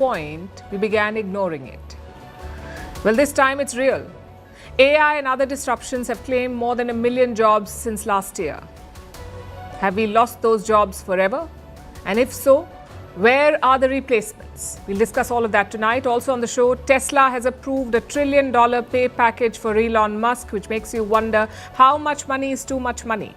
point, we began ignoring it. Well, this time it's real. AI and other disruptions have claimed more than 1 million jobs since last year. Have we lost those jobs forever? And if so, where are the replacements? We'll discuss all of that tonight. Also on the show, Tesla has approved a $1 trillion pay package for Elon Musk, which makes you wonder how much money is too much money.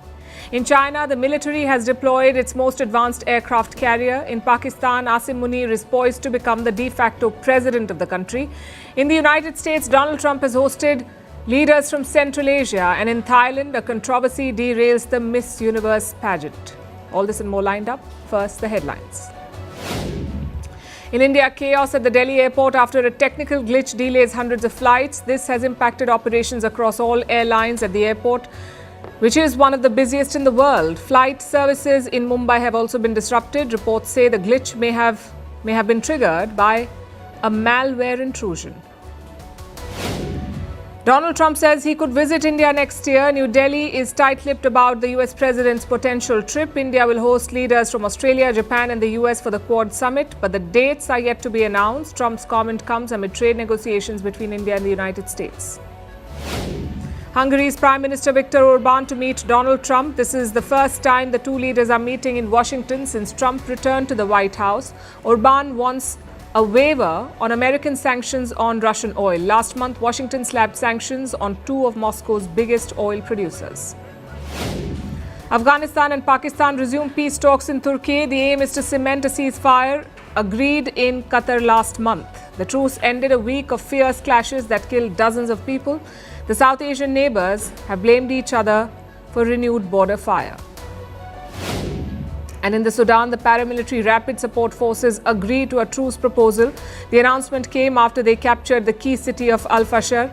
In China, the military has deployed its most advanced aircraft carrier. In Pakistan, Asim Munir is poised to become the de facto president of the country. In the United States, Donald Trump has hosted leaders from Central Asia. And in Thailand, a controversy derails the Miss Universe pageant. All this and more lined up. First, the headlines. In India, chaos at the Delhi airport after a technical glitch delays hundreds of flights. This has impacted operations across all airlines at the airport, which is one of the busiest in the world. Flight services in Mumbai have also been disrupted. Reports say the glitch may have been triggered by a malware intrusion. Donald Trump says he could visit India next year. New Delhi is tight-lipped about the US president's potential trip. India will host leaders from Australia, Japan and the US for the Quad summit, but the dates are yet to be announced. Trump's comment comes amid trade negotiations between India and the United States. Hungary's Prime Minister Viktor Orban to meet Donald Trump. This is the first time the two leaders are meeting in Washington since Trump returned to the White House. Orban wants a waiver on American sanctions on Russian oil. Last month, Washington slapped sanctions on two of Moscow's biggest oil producers. Afghanistan and Pakistan resume peace talks in Turkey. The aim is to cement a ceasefire agreed in Qatar last month. The truce ended a week of fierce clashes that killed dozens of people. The South Asian neighbors have blamed each other for renewed border fire. And in the Sudan, the paramilitary Rapid Support Forces agreed to a truce proposal. The announcement came after they captured the key city of Al-Fashar.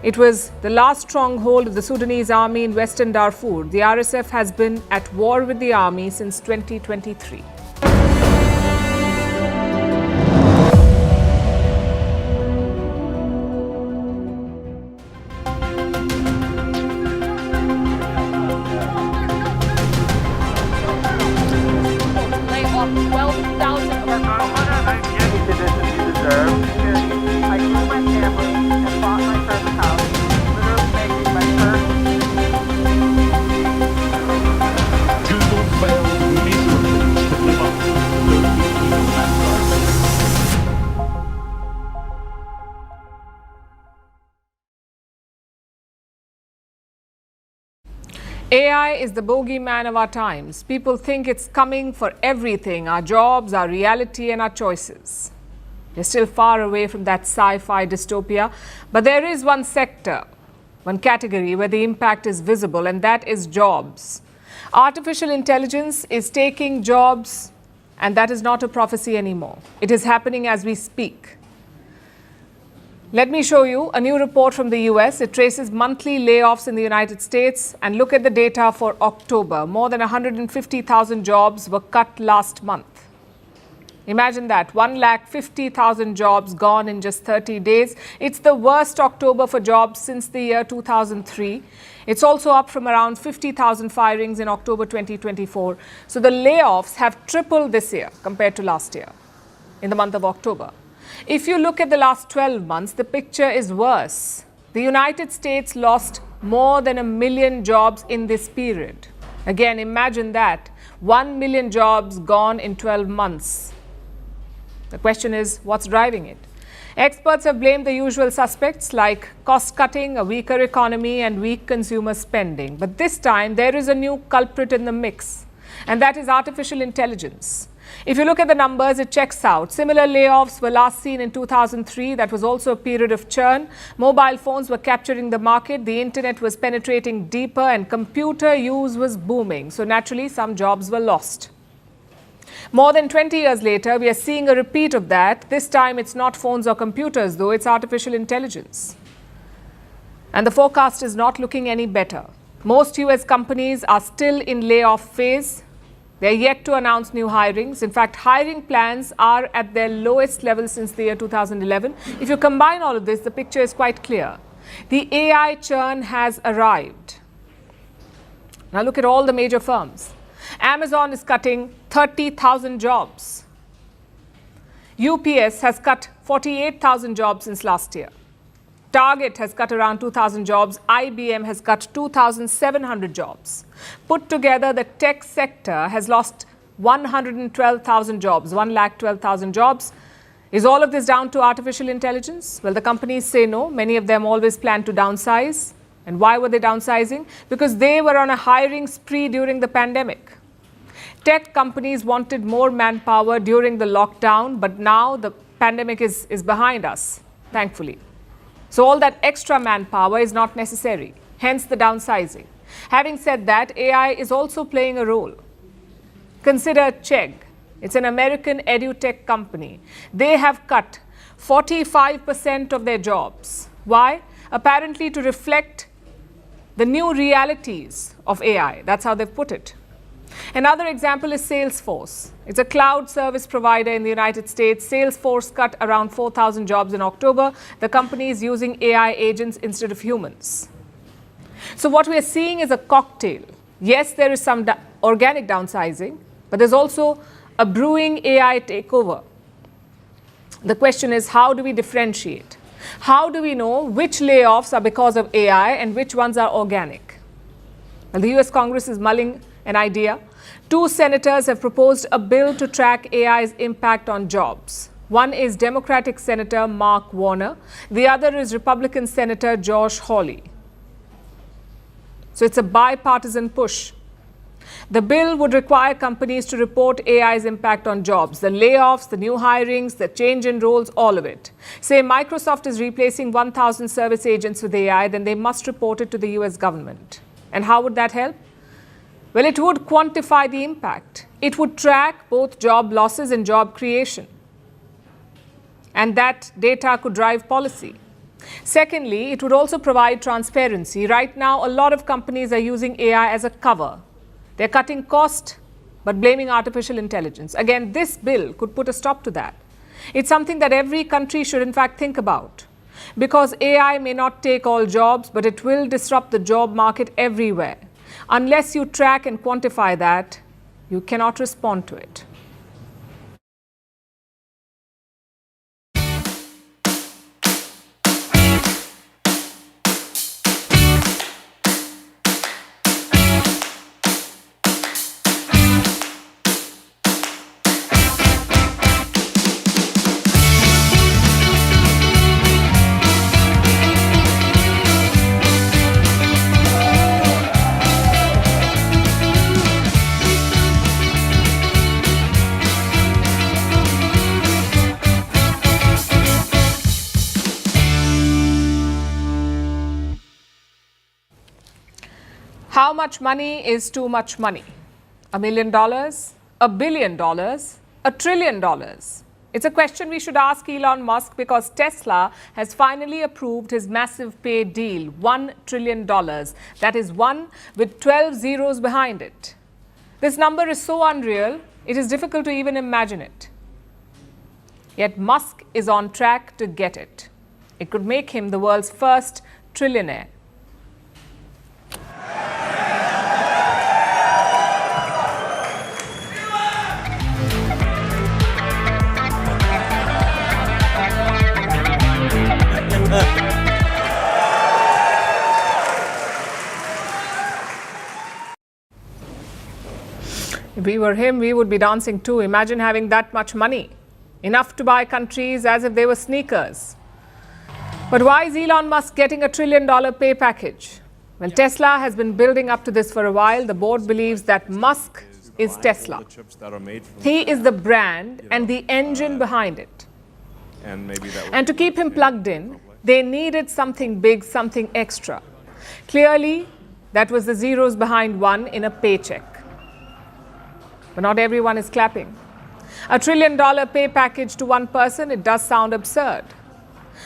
It was the last stronghold of the Sudanese army in western Darfur. The RSF has been at war with the army since 2023. AI is the bogeyman of our times. People think it's coming for everything, our jobs, our reality and our choices. We're still far away from that sci-fi dystopia, but there is one sector, one category where the impact is visible, and that is jobs. Artificial intelligence is taking jobs, and that is not a prophecy anymore. It is happening as we speak. Let me show you a new report from the US. It traces monthly layoffs in the United States, and look at the data for October. More than 150,000 jobs were cut last month. Imagine that, 150,000 jobs gone in just 30 days. It's the worst October for jobs since the year 2003. It's also up from around 50,000 firings in October 2024. So the layoffs have tripled this year compared to last year in the month of October. If you look at the last 12 months, the picture is worse. The United States lost more than 1 million jobs in this period. Again, imagine that, 1 million jobs gone in 12 months. The question is, what's driving it? Experts have blamed the usual suspects like cost-cutting, a weaker economy and weak consumer spending. But this time, there is a new culprit in the mix, and that is artificial intelligence. If you look at the numbers, it checks out. Similar layoffs were last seen in 2003. That was also a period of churn. Mobile phones were capturing the market. The internet was penetrating deeper and computer use was booming. So naturally, some jobs were lost. More than 20 years later, we are seeing a repeat of that. This time, it's not phones or computers, though. It's artificial intelligence. And the forecast is not looking any better. Most US companies are still in layoff phase. They are yet to announce new hirings. In fact, hiring plans are at their lowest level since the year 2011. If you combine all of this, the picture is quite clear. The AI churn has arrived. Now look at all the major firms. Amazon is cutting 30,000 jobs. UPS has cut 48,000 jobs since last year. Target has cut around 2,000 jobs. IBM has cut 2,700 jobs. Put together, the tech sector has lost 112,000 jobs, 112,000 jobs. Is all of this down to artificial intelligence? Well, the companies say no. Many of them always plan to downsize. And why were they downsizing? Because they were on a hiring spree during the pandemic. Tech companies wanted more manpower during the lockdown, but now the pandemic is behind us, thankfully. So all that extra manpower is not necessary, hence the downsizing. Having said that, AI is also playing a role. Consider Chegg. It's an American edutech company. They have cut 45% of their jobs. Why? Apparently to reflect the new realities of AI. That's how they've put it. Another example is Salesforce. It's a cloud service provider in the United States. Salesforce cut around 4,000 jobs in October. The company is using AI agents instead of humans. So what we are seeing is a cocktail. Yes, there is some organic downsizing, but there's also a brewing AI takeover. The question is, how do we differentiate? How do we know which layoffs are because of AI and which ones are organic? Well, the US Congress is mulling an idea. 2 senators have proposed a bill to track AI's impact on jobs. One is Democratic Senator Mark Warner. The other is Republican Senator Josh Hawley. So it's a bipartisan push. The bill would require companies to report AI's impact on jobs, the layoffs, the new hirings, the change in roles, all of it. Say Microsoft is replacing 1,000 service agents with AI, then they must report it to the US government. And how would that help? Well, it would quantify the impact. It would track both job losses and job creation. And that data could drive policy. Secondly, it would also provide transparency. Right now, a lot of companies are using AI as a cover. They're cutting cost, but blaming artificial intelligence. Again, this bill could put a stop to that. It's something that every country should in fact think about. Because AI may not take all jobs, but it will disrupt the job market everywhere. Unless you track and quantify that, you cannot respond to it. How much money is too much money? $1 million? $1 billion? $1 trillion? It's a question we should ask Elon Musk because Tesla has finally approved his massive pay deal, $1 trillion. That is 1 with 12 zeros behind it. This number is so unreal, it is difficult to even imagine it. Yet Musk is on track to get it. It could make him the world's first trillionaire. If we were him, we would be dancing too. Imagine having that much money. Enough to buy countries as if they were sneakers. But why is Elon Musk getting a $1 trillion pay package? Well, Tesla has been building up to this for a while. The board believes that Musk is Tesla. He is the brand and the engine behind it. And to keep him plugged in, they needed something big, something extra. Clearly, that was the zeros behind 1 in a paycheck. But not everyone is clapping. A $1 trillion pay package to one person, it does sound absurd.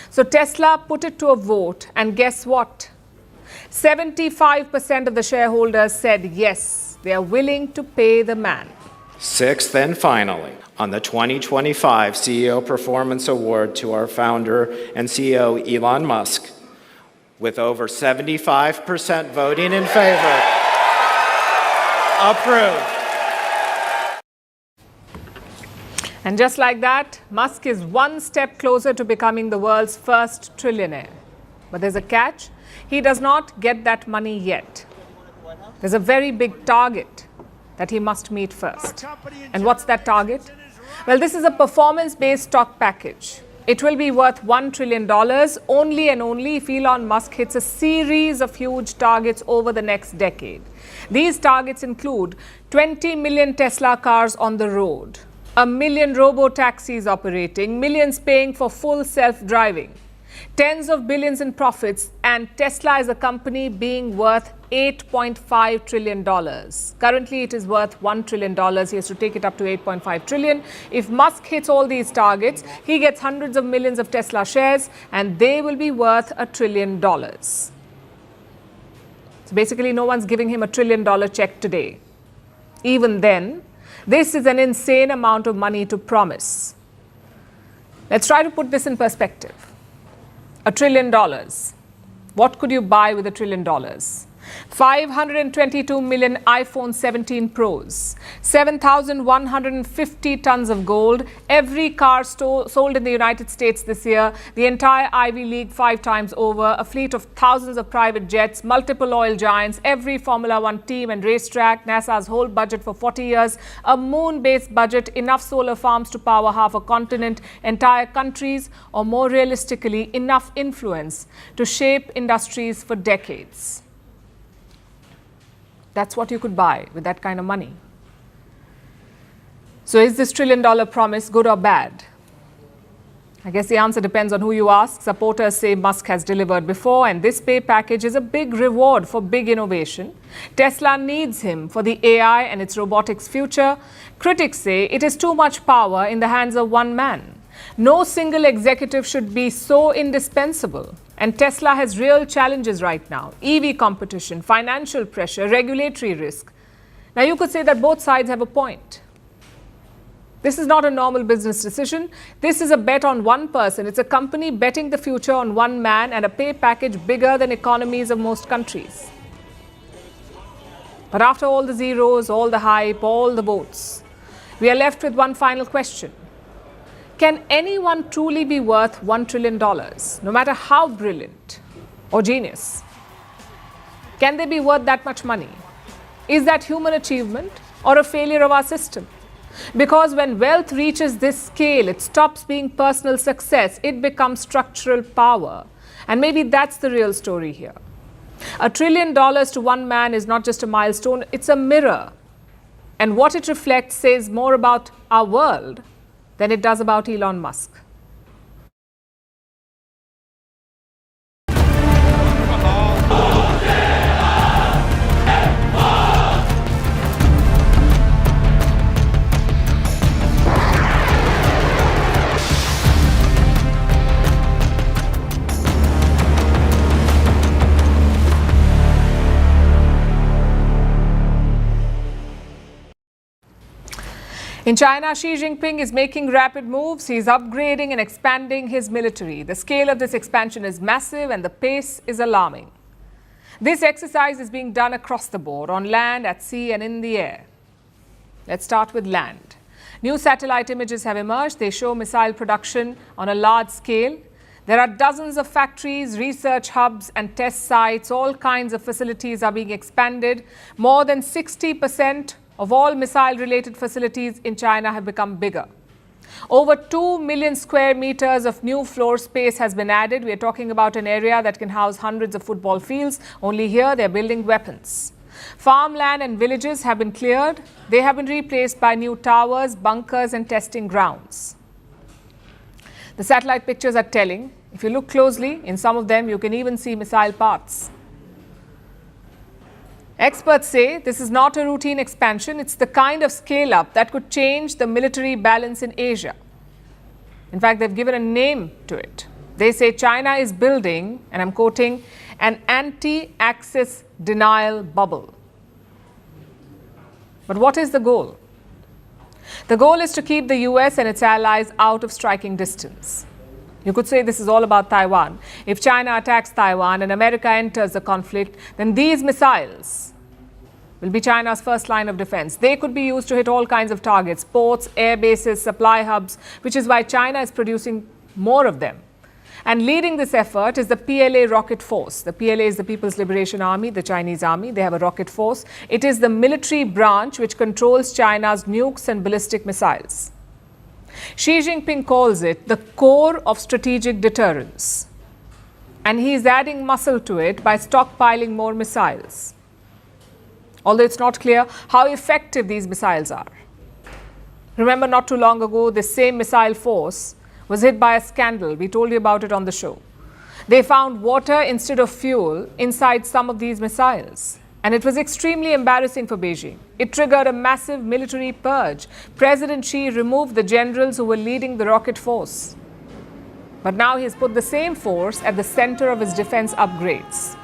So Tesla put it to a vote, and guess what? 75% of the shareholders said yes, they are willing to pay the man. Sixth and finally, on the 2025 CEO Performance Award to our founder and CEO Elon Musk, with over 75% voting in favor, approved. And just like that, Musk is one step closer to becoming the world's first trillionaire. But there's a catch. He does not get that money yet. There's a very big target that he must meet first. And what's that target? Well, this is a performance-based stock package. It will be worth $1 trillion only and only if Elon Musk hits a series of huge targets over the next decade. These targets include 20 million Tesla cars on the road, 1 million robo-taxis operating, millions paying for full self-driving, tens of billions in profits, and Tesla is a company being worth $8.5 trillion. Currently, it is worth $1 trillion. He has to take it up to $8.5 trillion. If Musk hits all these targets, he gets hundreds of millions of Tesla shares, and they will be worth $1 trillion. So basically, no one's giving him $1 trillion check today. Even then, this is an insane amount of money to promise. Let's try to put this in perspective. $1 trillion. What could you buy with $1 trillion? 522 million iPhone 17 Pros, 7,150 tons of gold, every car sold in the United States this year, the entire Ivy League 5 times over, a fleet of thousands of private jets, multiple oil giants, every Formula One team and racetrack, NASA's whole budget for 40 years, a moon-based budget, enough solar farms to power half a continent, entire countries, or more realistically, enough influence to shape industries for decades. That's what you could buy with that kind of money. So is this $1 trillion promise good or bad? I guess the answer depends on who you ask. Supporters say Musk has delivered before, and this pay package is a big reward for big innovation. Tesla needs him for the AI and its robotics future. Critics say it is too much power in the hands of one man. No single executive should be so indispensable. And Tesla has real challenges right now: EV competition, financial pressure, regulatory risk. Now, you could say that both sides have a point. This is not a normal business decision. This is a bet on one person. It's a company betting the future on one man and a pay package bigger than economies of most countries. But after all the zeros, all the hype, all the votes, we are left with one final question. Can anyone truly be worth $1 trillion, no matter how brilliant or genius? Can they be worth that much money? Is that human achievement or a failure of our system? Because when wealth reaches this scale, it stops being personal success. It becomes structural power. And maybe that's the real story here. $1 trillion to one man is not just a milestone, it's a mirror. And what it reflects says more about our world than it does about Elon Musk. In China, Xi Jinping is making rapid moves. He's upgrading and expanding his military. The scale of this expansion is massive and the pace is alarming. This exercise is being done across the board, on land, at sea, and in the air. Let's start with land. New satellite images have emerged. They show missile production on a large scale. There are dozens of factories, research hubs, and test sites. All kinds of facilities are being expanded. More than 60% of all missile-related facilities in China have become bigger. Over 2 million square meters of new floor space has been added. We are talking about an area that can house hundreds of football fields. Only here they're building weapons. Farmland and villages have been cleared. They have been replaced by new towers, bunkers, and testing grounds. The satellite pictures are telling. If you look closely, in some of them you can even see missile parts. Experts say this is not a routine expansion. It's the kind of scale-up that could change the military balance in Asia. In fact, they've given a name to it. They say China is building, and I'm quoting, an anti-access denial bubble. But what is the goal? The goal is to keep the US and its allies out of striking distance. You could say this is all about Taiwan. If China attacks Taiwan and America enters the conflict, then these missiles will be China's first line of defense. They could be used to hit all kinds of targets, ports, air bases, supply hubs, which is why China is producing more of them. And leading this effort is the PLA rocket force. The PLA is the People's Liberation Army, the Chinese army. They have a rocket force. It is the military branch which controls China's nukes and ballistic missiles. Xi Jinping calls it the core of strategic deterrence. And he is adding muscle to it by stockpiling more missiles. Although it's not clear how effective these missiles are. Remember, not too long ago, this same missile force was hit by a scandal. We told you about it on the show. They found water instead of fuel inside some of these missiles. And it was extremely embarrassing for Beijing. It triggered a massive military purge. President Xi removed the generals who were leading the rocket force. But now he has put the same force at the center of his defense upgrades.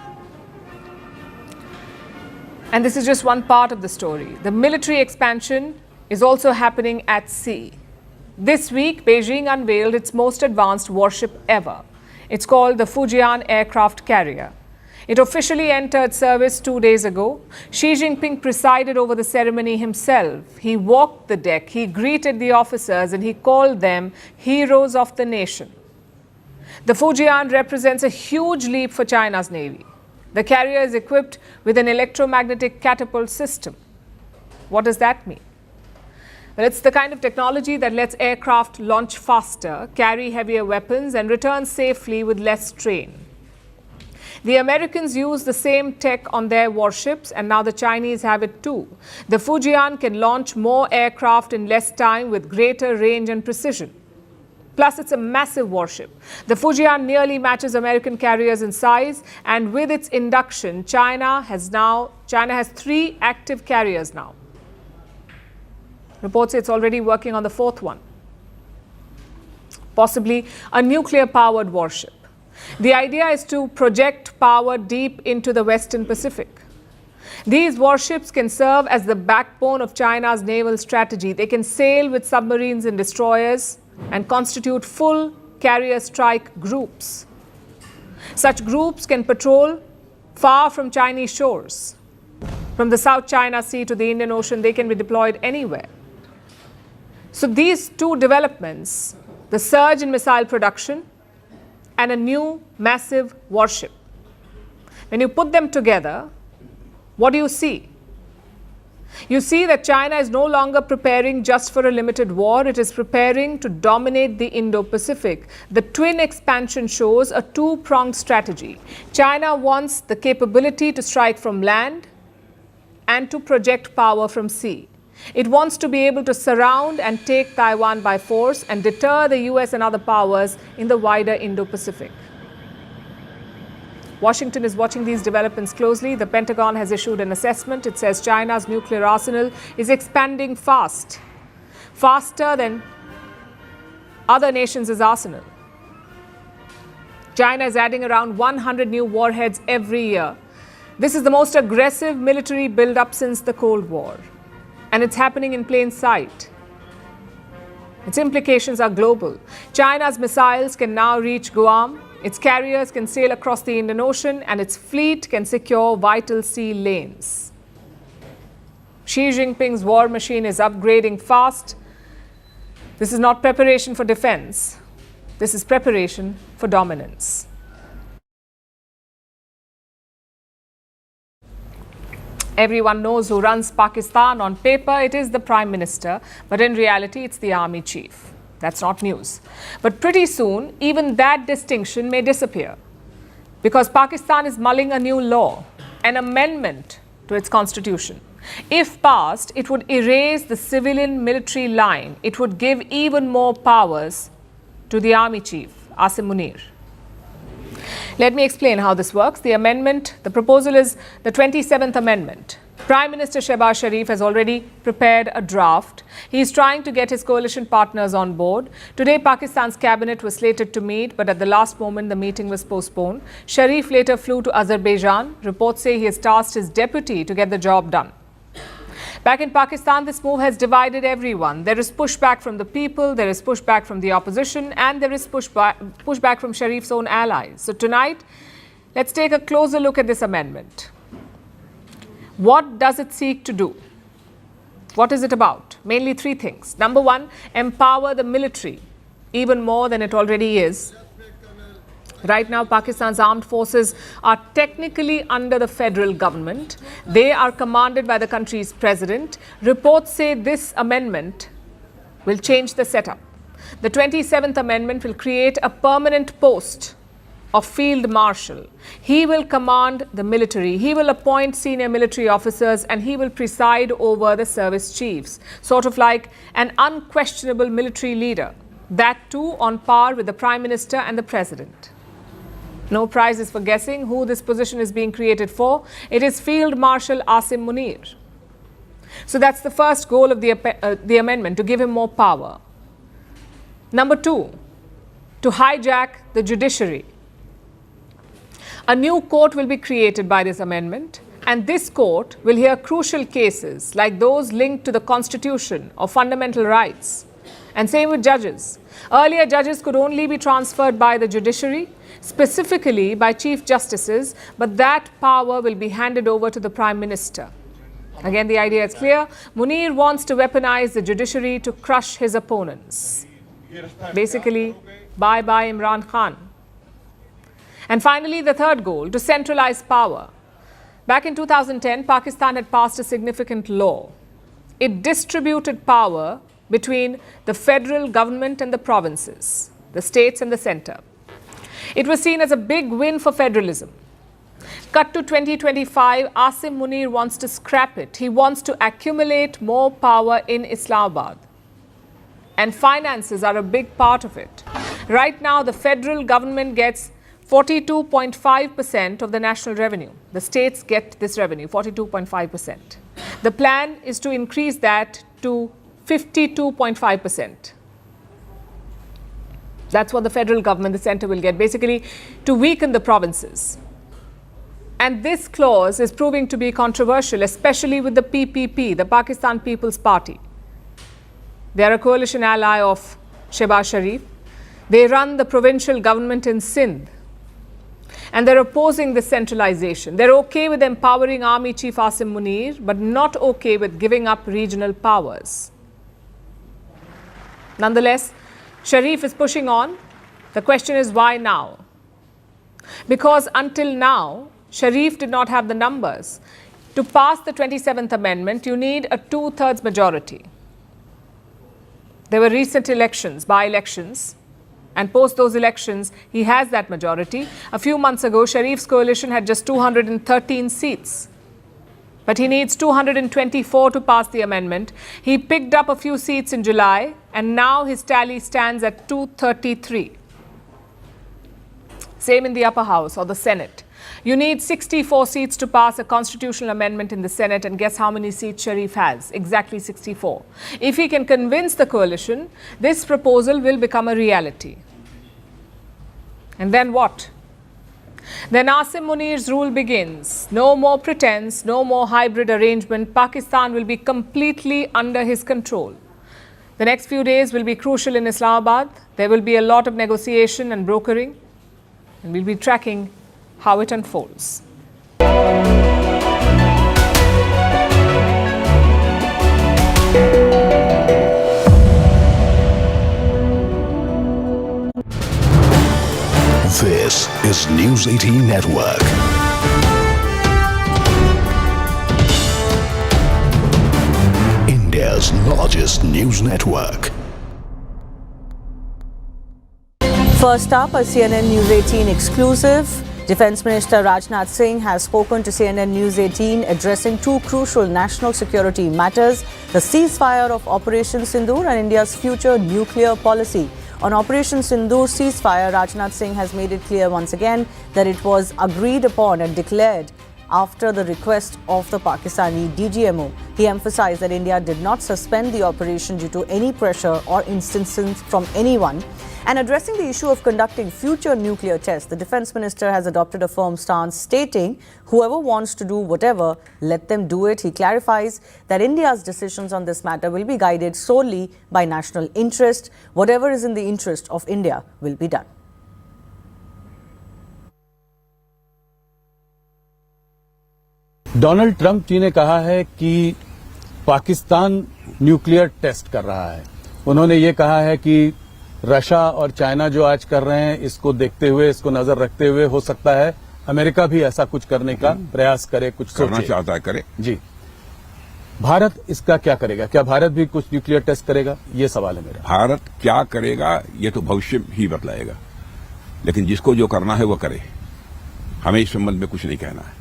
And this is just one part of the story. The military expansion is also happening at sea. This week, Beijing unveiled its most advanced warship ever. It's called the Fujian aircraft carrier. It officially entered service 2 days ago. Xi Jinping presided over the ceremony himself. He walked the deck, he greeted the officers, and he called them heroes of the nation. The Fujian represents a huge leap for China's navy. The carrier is equipped with an electromagnetic catapult system. What does that mean? Well, it's the kind of technology that lets aircraft launch faster, carry heavier weapons, and return safely with less strain. The Americans use the same tech on their warships, and now the Chinese have it too. The Fujian can launch more aircraft in less time with greater range and precision. Plus, it's a massive warship. The Fujian nearly matches American carriers in size, and with its induction, China has 3 active carriers now. Reports say it's already working on the 4th one, possibly a nuclear-powered warship. The idea is to project power deep into the Western Pacific. These warships can serve as the backbone of China's naval strategy. They can sail with submarines and destroyers and constitute full carrier strike groups. Such groups can patrol far from Chinese shores. From the South China Sea to the Indian Ocean, they can be deployed anywhere. So these two developments, the surge in missile production and a new massive warship, when you put them together, what do you see? You see that China is no longer preparing just for a limited war. It is preparing to dominate the Indo-Pacific. The twin expansion shows a two-pronged strategy. China wants the capability to strike from land and to project power from sea. It wants to be able to surround and take Taiwan by force and deter the US and other powers in the wider Indo-Pacific. Washington is watching these developments closely. The Pentagon has issued an assessment. It says China's nuclear arsenal is expanding faster than other nations' arsenal. China is adding around 100 new warheads every year. This is the most aggressive military buildup since the Cold War. And it's happening in plain sight. Its implications are global. China's missiles can now reach Guam, its carriers can sail across the Indian Ocean, and its fleet can secure vital sea lanes. Xi Jinping's war machine is upgrading fast. This is not preparation for defense. This is preparation for dominance. Everyone knows who runs Pakistan. On paper, it is the Prime Minister, but in reality, it's the Army Chief. That's not news. But pretty soon, even that distinction may disappear because Pakistan is mulling a new law, an amendment to its constitution. If passed, it would erase the civilian-military line. It would give even more powers to the Army Chief, Asim Munir. Let me explain how this works. The proposal is the 27th Amendment. Prime Minister Shehbaz Sharif has already prepared a draft. He is trying to get his coalition partners on board. Today, Pakistan's cabinet was slated to meet, but at the last moment, the meeting was postponed. Sharif later flew to Azerbaijan. Reports say he has tasked his deputy to get the job done. Back in Pakistan, this move has divided everyone. There is pushback from the people, there is pushback from the opposition, and there is pushback from Sharif's own allies. So tonight, let's take a closer look at this amendment. What does it seek to do? What is it about? Mainly three things. Number one, empower the military even more than it already is. Right now, Pakistan's armed forces are technically under the federal government. They are commanded by the country's president. Reports say this amendment will change the setup. The 27th Amendment will create a permanent post of Field Marshal. He will command the military. He will appoint senior military officers and he will preside over the service chiefs, sort of like an unquestionable military leader. That too on par with the Prime Minister and the President. No prizes for guessing who this position is being created for. It is Field Marshal Asim Munir. So that's the first goal of the amendment, to give him more power. Number two, to hijack the judiciary. A new court will be created by this amendment, and this court will hear crucial cases like those linked to the Constitution or fundamental rights. And same with judges. Earlier, judges could only be transferred by the judiciary, specifically by chief justices, but that power will be handed over to the Prime Minister. Again, the idea is clear. Munir wants to weaponize the judiciary to crush his opponents. Basically, bye-bye Imran Khan. And finally, the third goal, to centralize power. Back in 2010, Pakistan had passed a significant law. It distributed power between the federal government and the provinces, the states and the centre. It was seen as a big win for federalism. Cut to 2025, Asim Munir wants to scrap it. He wants to accumulate more power in Islamabad. And finances are a big part of it. Right now, the federal government gets 42.5% of the national revenue. The states get this revenue, 42.5%. The plan is to increase that to 52.5%. That's what the federal government, the centre, will get, basically to weaken the provinces. And this clause is proving to be controversial, especially with the PPP, the Pakistan People's Party. They are a coalition ally of Shehbaz Sharif. They run the provincial government in Sindh. And they're opposing the centralization. They're okay with empowering Army Chief Asim Munir, but not okay with giving up regional powers. Nonetheless, Sharif is pushing on. The question is, why now? Because until now, Sharif did not have the numbers. To pass the 27th Amendment, you need a 2/3 majority. There were recent elections, by-elections, and post those elections, he has that majority. A few months ago, Sharif's coalition had just 213 seats. But he needs 224 to pass the amendment. He picked up a few seats in July, and now his tally stands at 233. Same in the upper house or the Senate. You need 64 seats to pass a constitutional amendment in the Senate, and guess how many seats Sharif has? Exactly 64. If he can convince the coalition, this proposal will become a reality. And then what? Then Asim Munir's rule begins. No more pretense, no more hybrid arrangement. Pakistan will be completely under his control. The next few days will be crucial in Islamabad. There will be a lot of negotiation and brokering, and we'll be tracking how it unfolds. This is News 18 Network. India's largest news network. First up, a CNN News 18 exclusive. Defence Minister Rajnath Singh has spoken to CNN News 18 addressing two crucial national security matters: the ceasefire of Operation Sindoor and India's future nuclear policy. On Operation Sindoor ceasefire, Rajnath Singh has made it clear once again that it was agreed upon and declared after the request of the Pakistani DGMO. He emphasized that India did not suspend the operation due to any pressure or insistence from anyone. And addressing the issue of conducting future nuclear tests, the Defence Minister has adopted a firm stance, stating whoever wants to do whatever, let them do it. He clarifies that India's decisions on this matter will be guided solely by national interest. Whatever is in the interest of India will be done. Donald Trump ji ने कहा है कि Pakistan nuclear test कर रहा है। उन्होंने ये कहा है कि रशिया और चाइना जो आज कर रहे हैं, इसको देखते हुए, इसको नजर रखते हुए हो सकता है अमेरिका भी ऐसा कुछ करने का प्रयास करे, कुछ करना सोचे। चाहता है, करे जी। भारत इसका क्या करेगा? क्या भारत भी कुछ न्यूक्लियर टेस्ट करेगा? ये सवाल है मेरा। भारत क्या करेगा ये तो भविष्य ही बतलाएगा, लेकिन जिसको जो करना है वो करे। हमें इस संबंध में कुछ नहीं कहना है।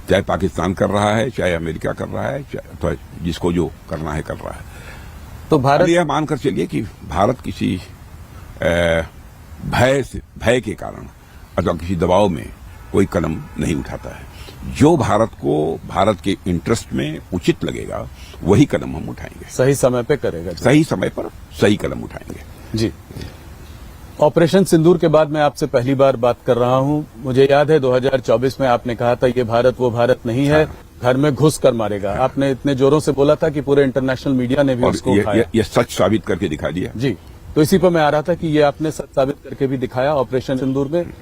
चाहे पाकिस्तान कर रहा है, चाहे अमेरिका कर रहा है, तो जिसको जो करना है कर रहा है। तो भारत यह मानकर चलिए कि भारत किसी भय के कारण अथवा किसी दबाव में कोई कदम नहीं उठाता है। जो भारत को भारत के इंटरेस्ट में उचित लगेगा वही कदम हम उठाएंगे। सही समय पे करेगा। सही समय पर सही कदम उठाएंगे। जी। ऑपरेशन सिंदूर के बाद मैं आपसे पहली बार बात कर रहा हूं। मुझे याद है 2024 में आपने कहा था ये भारत वो भारत नहीं है, घर में घुस कर मारेगा। आपने इतने जोरों से बोला था कि पूरे इंटरनेशनल मीडिया ने भी उसको उठाया। ये सच साबित करके दिखा दिया। जी। तो इसी पर मैं आ रहा था कि ये आपने सच साबित करके भी दिखाया ऑपरेशन सिंदूर में।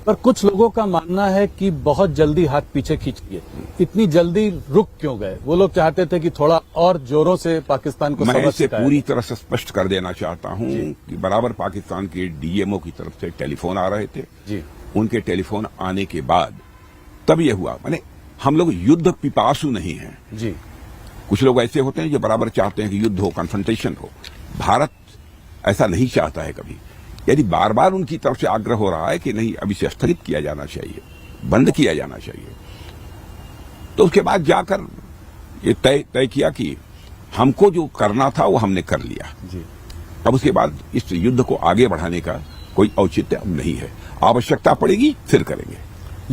पर कुछ लोगों का मानना है कि बहुत जल्दी हाथ पीछे खींच लिए। इतनी जल्दी रुक क्यों गए? वो लोग चाहते थे कि थोड़ा और जोरों से पाकिस्तान को मैं सबक इसे सिखाया। पूरी तरह से स्पष्ट कर देना चाहता हूं कि बराबर पाकिस्तान के डीएमओ की तरफ से टेलीफोन आ रहे थे। जी। उनके टेलीफोन आने के बाद तब ये हुआ। माने हम लोग युद्ध पिपासु नहीं हैं। जी। कुछ लोग ऐसे होते हैं जो बराबर चाहते हैं कि युद्ध हो, कन्फ्रंटेशन हो। भारत ऐसा नहीं चाहता है कभी। यदि बार बार उनकी तरफ से आग्रह हो रहा है कि नहीं, अब इसे स्थगित किया जाना चाहिए, बंद किया जाना चाहिए, तो उसके बाद जाकर ये तय किया कि हमको जो करना था वो हमने कर लिया। जी। अब उसके बाद इस युद्ध को आगे बढ़ाने का कोई औचित्य अब नहीं है। आवश्यकता पड़ेगी फिर करेंगे।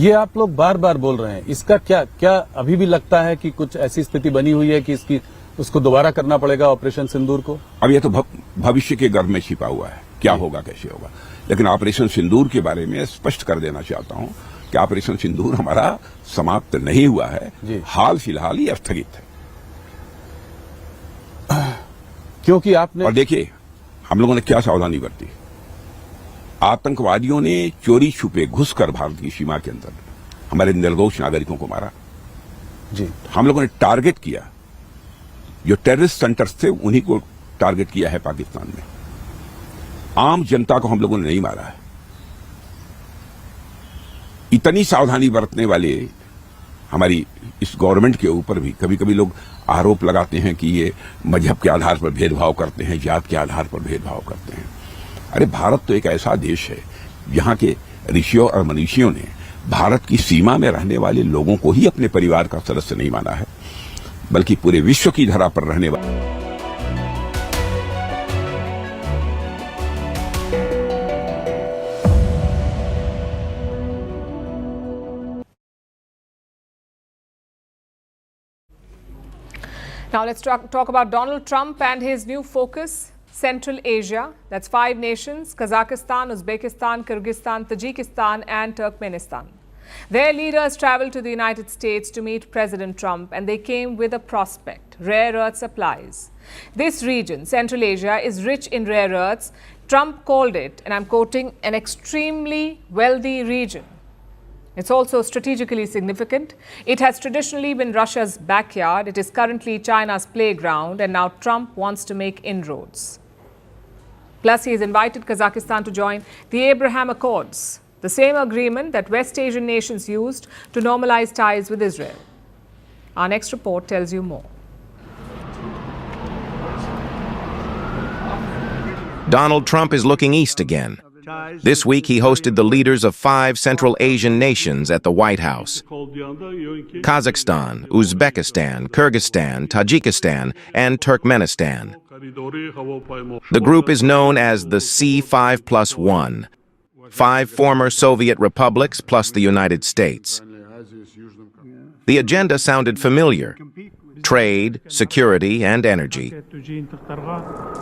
ये आप लोग बार बार बोल रहे हैं, इसका क्या अभी भी लगता है कि कुछ ऐसी स्थिति बनी हुई है कि उसको दोबारा करना पड़ेगा ऑपरेशन सिंदूर को? अब यह तो भविष्य के गर्भ में छिपा हुआ है, क्या होगा कैसे होगा। लेकिन ऑपरेशन सिंदूर के बारे में स्पष्ट कर देना चाहता हूं कि ऑपरेशन सिंदूर हमारा समाप्त नहीं हुआ है, हाल फिलहाल ही स्थगित है। क्योंकि आपने और देखिए हम लोगों ने क्या सावधानी बरती। आतंकवादियों ने चोरी छुपे घुसकर भारत की सीमा के अंदर हमारे निर्दोष नागरिकों को मारा। जी। हम लोगों ने टारगेट किया, जो टेररिस्ट सेंटर्स थे उन्हीं को टारगेट किया है पाकिस्तान में। आम जनता को हम लोगों ने नहीं मारा है। इतनी सावधानी बरतने वाले हमारी इस गवर्नमेंट के ऊपर भी कभी कभी लोग आरोप लगाते हैं कि ये मजहब के आधार पर भेदभाव करते हैं, जात के आधार पर भेदभाव करते हैं। अरे भारत तो एक ऐसा देश है जहां के ऋषियों और मनीषियों ने भारत की सीमा में रहने वाले लोगों को ही अपने परिवार का सदस्य नहीं माना है, बल्कि पूरे विश्व की धरा पर रहने वाले। Now let's talk about Donald Trump and his new focus, Central Asia. That's 5 nations: Kazakhstan, Uzbekistan, Kyrgyzstan, Tajikistan and Turkmenistan. Their leaders traveled to the United States to meet President Trump, and they came with a prospect: rare earth supplies. This region, Central Asia, is rich in rare earths. Trump called it, and I'm quoting, an extremely wealthy region. It's also strategically significant. It has traditionally been Russia's backyard. It is currently China's playground, and now Trump wants to make inroads. Plus, he has invited Kazakhstan to join the Abraham Accords, the same agreement that West Asian nations used to normalize ties with Israel. Our next report tells you more. Donald Trump is looking east again. This week, he hosted the leaders of 5 Central Asian nations at the White House: Kazakhstan, Uzbekistan, Kyrgyzstan, Tajikistan, and Turkmenistan. The group is known as the C5+1, 5 former Soviet republics plus the United States. The agenda sounded familiar: trade, security, and energy.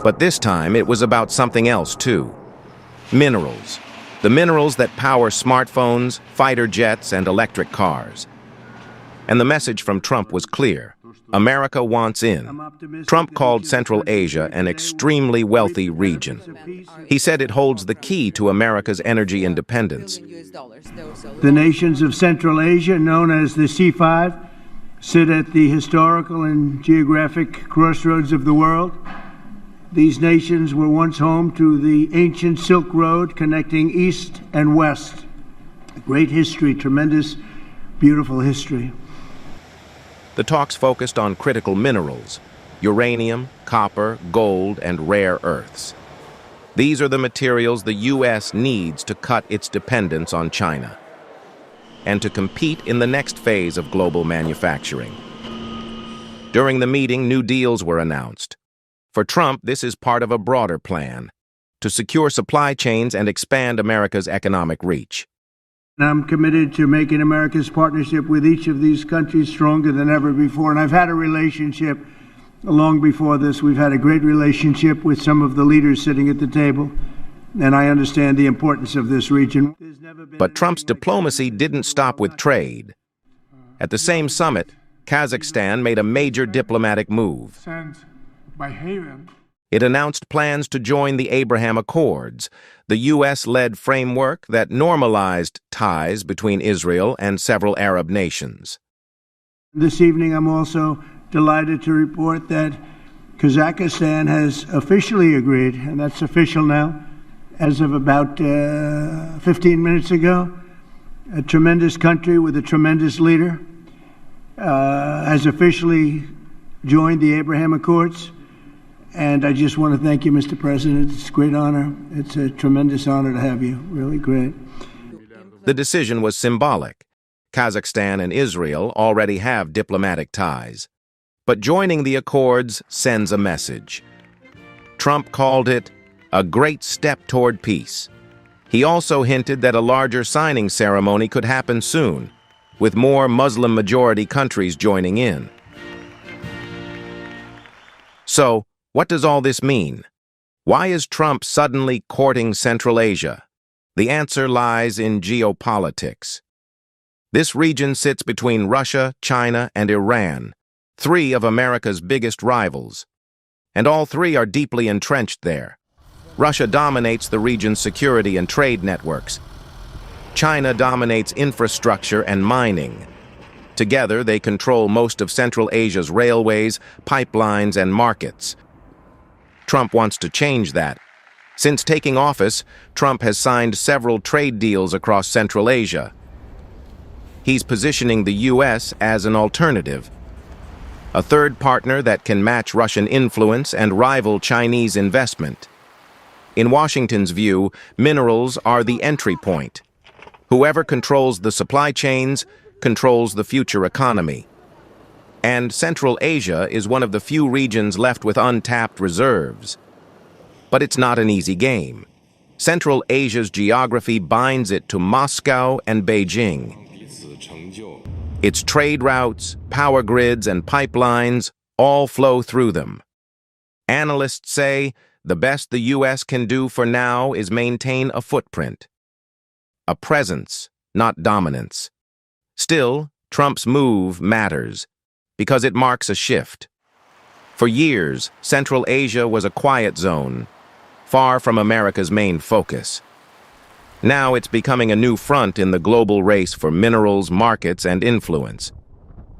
But this time, it was about something else, too. Minerals. The minerals that power smartphones, fighter jets, and electric cars. And the message from Trump was clear: America wants in. Trump called Central Asia an extremely wealthy region. He said it holds the key to America's energy independence. The nations of Central Asia, known as the C5, sit at the historical and geographic crossroads of the world. These nations were once home to the ancient Silk Road connecting east and west. Great history, tremendous, beautiful history. The talks focused on critical minerals: uranium, copper, gold, and rare earths. These are the materials the U.S. needs to cut its dependence on China and to compete in the next phase of global manufacturing. During the meeting, new deals were announced. For Trump, this is part of a broader plan to secure supply chains and expand America's economic reach. I'm committed to making America's partnership with each of these countries stronger than ever before. And I've had a relationship long before this. We've had a great relationship with some of the leaders sitting at the table. And I understand the importance of this region. But Trump's diplomacy didn't stop with trade. At the same summit, Kazakhstan made a major diplomatic move. It announced plans to join the Abraham Accords, the U.S.-led framework that normalized ties between Israel and several Arab nations. This evening, I'm also delighted to report that Kazakhstan has officially agreed, and that's official now, as of about 15 minutes ago. A tremendous country with a tremendous leader has officially joined the Abraham Accords. And I just want to thank you, Mr. President. It's a great honor. It's a tremendous honor to have you. Really great. The decision was symbolic. Kazakhstan and Israel already have diplomatic ties. But joining the accords sends a message. Trump called it a great step toward peace. He also hinted that a larger signing ceremony could happen soon, with more Muslim-majority countries joining in. So, what does all this mean? Why is Trump suddenly courting Central Asia? The answer lies in geopolitics. This region sits between Russia, China, and Iran, three of America's biggest rivals. And all three are deeply entrenched there. Russia dominates the region's security and trade networks. China dominates infrastructure and mining. Together, they control most of Central Asia's railways, pipelines, and markets. Trump wants to change that. Since taking office, Trump has signed several trade deals across Central Asia. He's positioning the U.S. as an alternative, a third partner that can match Russian influence and rival Chinese investment. In Washington's view, minerals are the entry point. Whoever controls the supply chains controls the future economy. And Central Asia is one of the few regions left with untapped reserves. But it's not an easy game. Central Asia's geography binds it to Moscow and Beijing. Its trade routes, power grids, and pipelines all flow through them. Analysts say the best the U.S. can do for now is maintain a footprint, a presence, not dominance. Still, Trump's move matters, because it marks a shift. For years, Central Asia was a quiet zone, far from America's main focus. Now it's becoming a new front in the global race for minerals, markets, and influence.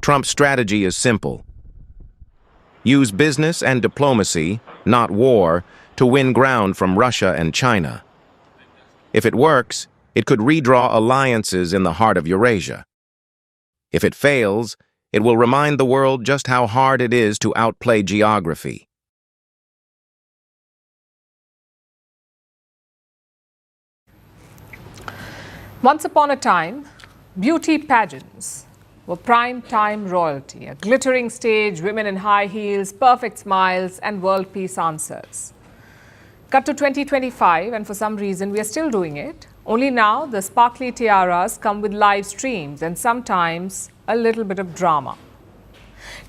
Trump's strategy is simple. Use business and diplomacy, not war, to win ground from Russia and China. If it works, it could redraw alliances in the heart of Eurasia. If it fails, it will remind the world just how hard it is to outplay geography. Once upon a time, beauty pageants were prime-time royalty, a glittering stage, women in high heels, perfect smiles, and world peace answers. Cut to 2025, and for some reason we are still doing it. Only now the sparkly tiaras come with live streams and sometimes a little bit of drama.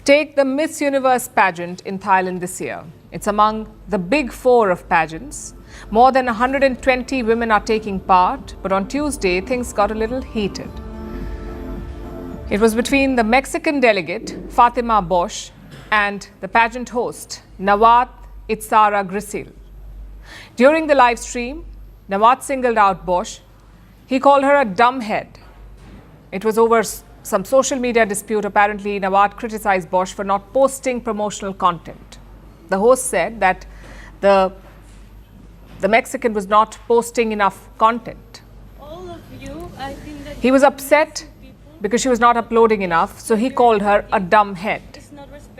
Take the Miss Universe pageant in Thailand this year. It's among the big four of pageants. More than 120 women are taking part, but on Tuesday things got a little heated. It was between the Mexican delegate, Fatima Bosch, and the pageant host, Nawat Itsara Grisil. During the live stream, Nawat singled out Bosch. He called her a dumbhead. It was over some social media dispute. Apparently, Nawat criticized Bosch for not posting promotional content. The host said that the Mexican was not posting enough content. All of you, I think that He was upset because she was not uploading enough, so he called her a dumbhead.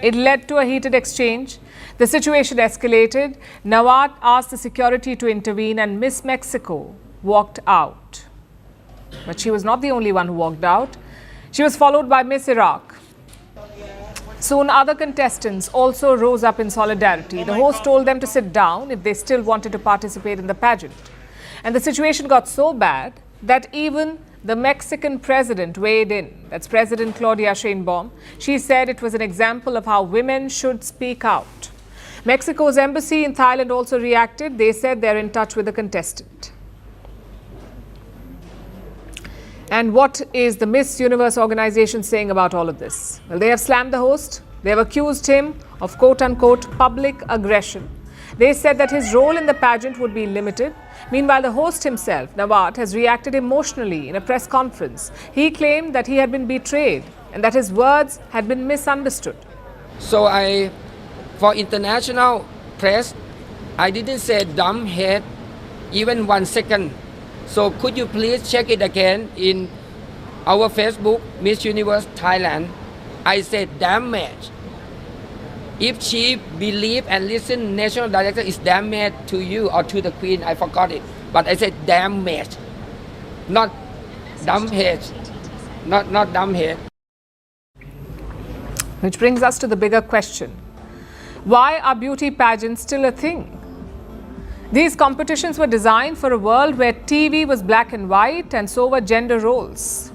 It led to a heated exchange. The situation escalated. Nawat asked the security to intervene and Miss Mexico walked out. But she was not the only one who walked out. She was followed by Miss Iraq. Soon other contestants also rose up in solidarity. The host told them to sit down if they still wanted to participate in the pageant. And the situation got so bad that even the Mexican president weighed in. That's President Claudia Sheinbaum. She said it was an example of how women should speak out. Mexico's embassy in Thailand also reacted. They said they're in touch with the contestant. And what is the Miss Universe organization saying about all of this? Well, they have slammed the host. They have accused him of quote-unquote public aggression. They said that his role in the pageant would be limited. Meanwhile, the host himself, Nawat, has reacted emotionally in a press conference. He claimed that he had been betrayed and that his words had been misunderstood. So for international press, I didn't say dumbhead even 1 second. So could you please check it again in our Facebook, Miss Universe Thailand. I said damage. If she believe and listen, national director is damage to you or to the queen, I forgot it. But I said damage, not dumbhead, not dumbhead. Which brings us to the bigger question. Why are beauty pageants still a thing? These competitions were designed for a world where TV was black and white and so were gender roles.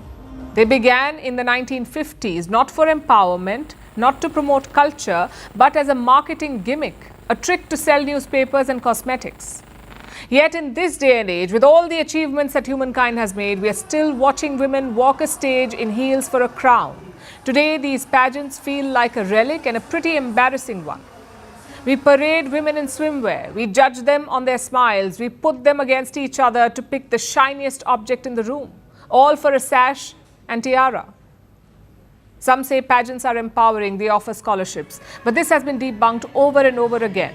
They began in the 1950s, not for empowerment, not to promote culture, but as a marketing gimmick, a trick to sell newspapers and cosmetics. Yet in this day and age, with all the achievements that humankind has made, we are still watching women walk a stage in heels for a crown. Today, these pageants feel like a relic and a pretty embarrassing one. We parade women in swimwear. We judge them on their smiles. We put them against each other to pick the shiniest object in the room, all for a sash and tiara. Some say pageants are empowering, they offer scholarships. But this has been debunked over and over again.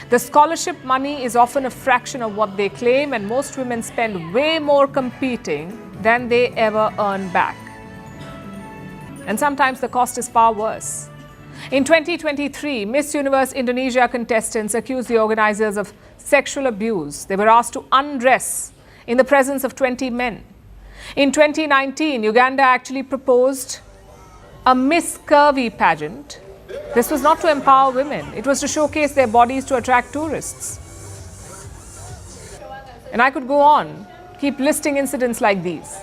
The scholarship money is often a fraction of what they claim, and most women spend way more competing than they ever earn back. And sometimes the cost is far worse. In 2023, Miss Universe Indonesia contestants accused the organizers of sexual abuse. They were asked to undress in the presence of 20 men. In 2019, Uganda actually proposed a Miss Curvy pageant. This was not to empower women. It was to showcase their bodies to attract tourists. And I could go on, keep listing incidents like these.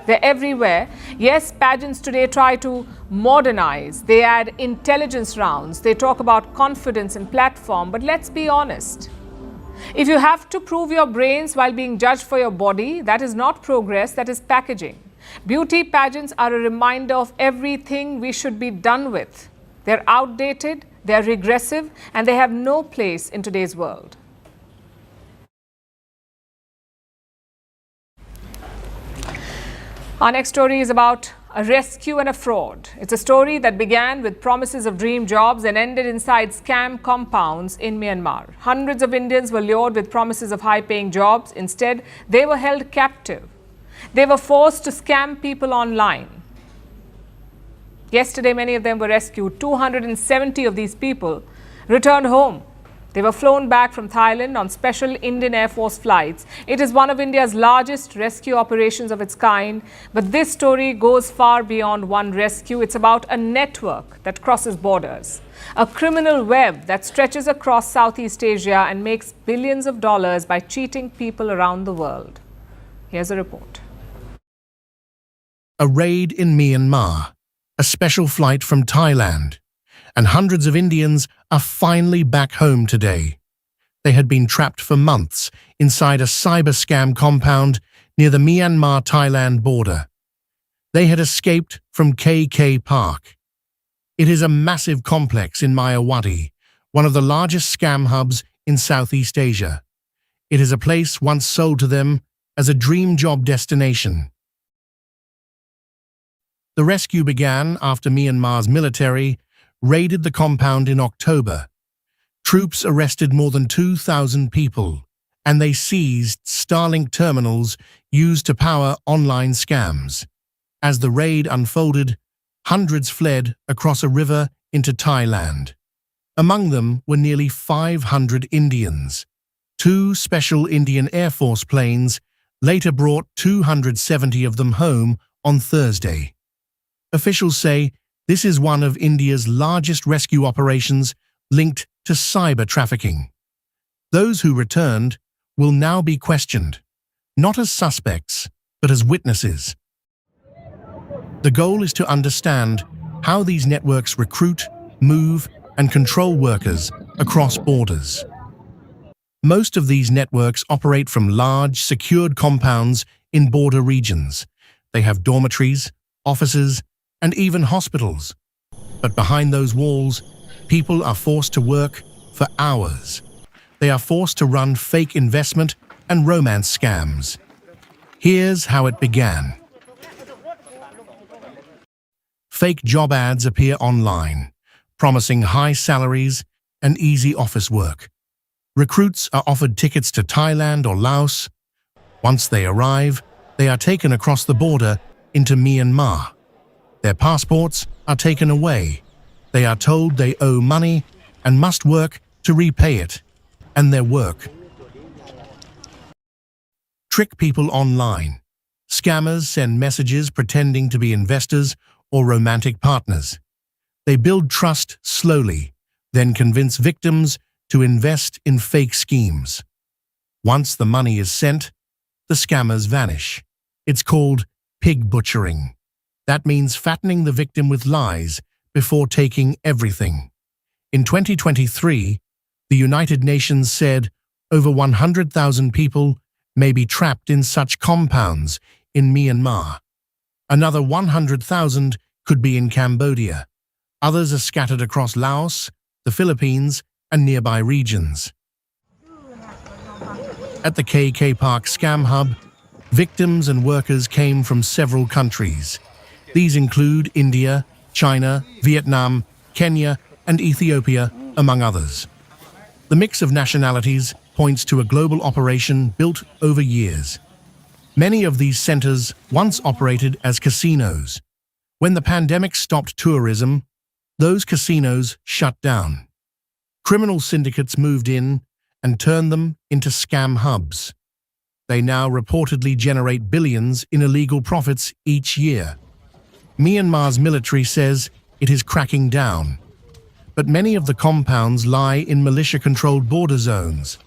They're everywhere. Yes, pageants today try to modernize. They add intelligence rounds. They talk about confidence and platform. But let's be honest. If you have to prove your brains while being judged for your body, that is not progress, that is packaging. Beauty pageants are a reminder of everything we should be done with. They're outdated, they're regressive, and they have no place in today's world. Our next story is about a rescue and a fraud. It's a story that began with promises of dream jobs and ended inside scam compounds in Myanmar. Hundreds of Indians were lured with promises of high-paying jobs. Instead, they were held captive. They were forced to scam people online. Yesterday, many of them were rescued. 270 of these people returned home. They were flown back from Thailand on special Indian Air Force flights. It is one of India's largest rescue operations of its kind. But this story goes far beyond one rescue. It's about a network that crosses borders, a criminal web that stretches across Southeast Asia and makes billions of dollars by cheating people around the world. Here's a report. A raid in Myanmar, a special flight from Thailand, and hundreds of Indians are finally back home today. They had been trapped for months inside a cyber scam compound near the Myanmar-Thailand border. They had escaped from KK Park. It is a massive complex in Mayawati, one of the largest scam hubs in Southeast Asia. It is a place once sold to them as a dream job destination. The rescue began after Myanmar's military raided the compound in October. Troops arrested more than 2,000 people, and they seized Starlink terminals used to power online scams. As the raid unfolded, hundreds fled across a river into Thailand. Among them were nearly 500 Indians. 2 special Indian Air Force planes later brought 270 of them home on Thursday. Officials say this is one of India's largest rescue operations linked to cyber trafficking. Those who returned will now be questioned, not as suspects, but as witnesses. The goal is to understand how these networks recruit, move, and control workers across borders. Most of these networks operate from large, secured compounds in border regions. They have dormitories, offices, and even hospitals. But behind those walls, people are forced to work for hours. They are forced to run fake investment and romance scams. Here's how it began. Fake job ads appear online, promising high salaries and easy office work. Recruits are offered tickets to Thailand or Laos. Once they arrive, they are taken across the border into Myanmar. Their passports are taken away. They are told they owe money and must work to repay it, and their work. Trick people online. Scammers send messages pretending to be investors or romantic partners. They build trust slowly, then convince victims to invest in fake schemes. Once the money is sent, the scammers vanish. It's called pig butchering. That means fattening the victim with lies before taking everything. In 2023, the United Nations said over 100,000 people may be trapped in such compounds in Myanmar. Another 100,000 could be in Cambodia. Others are scattered across Laos, the Philippines, and nearby regions. At the KK Park Scam Hub, victims and workers came from several countries. These include India, China, Vietnam, Kenya, and Ethiopia, among others. The mix of nationalities points to a global operation built over years. Many of these centers once operated as casinos. When the pandemic stopped tourism, those casinos shut down. Criminal syndicates moved in and turned them into scam hubs. They now reportedly generate billions in illegal profits each year. Myanmar's military says it is cracking down, but many of the compounds lie in militia-controlled border zones.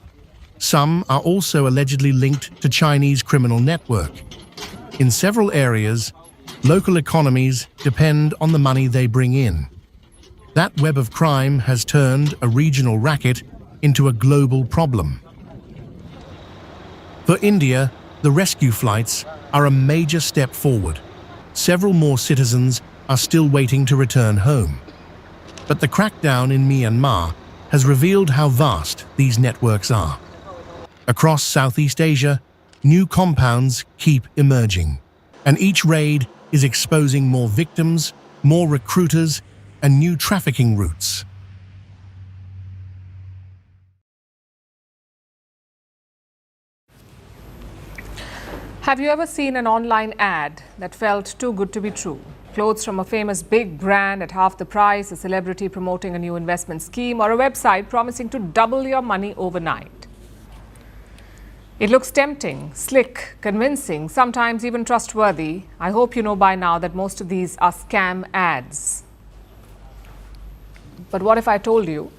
Some are also allegedly linked to Chinese criminal network. In several areas, local economies depend on the money they bring in. That web of crime has turned a regional racket into a global problem. For India, the rescue flights are a major step forward. Several more citizens are still waiting to return home. But the crackdown in Myanmar has revealed how vast these networks are. Across Southeast Asia, new compounds keep emerging, and each raid is exposing more victims, more recruiters, and new trafficking routes. Have you ever seen an online ad that felt too good to be true? Clothes from a famous big brand at half the price, a celebrity promoting a new investment scheme, or a website promising to double your money overnight. It looks tempting, slick, convincing, sometimes even trustworthy. I hope you know by now that most of these are scam ads. But what if I told you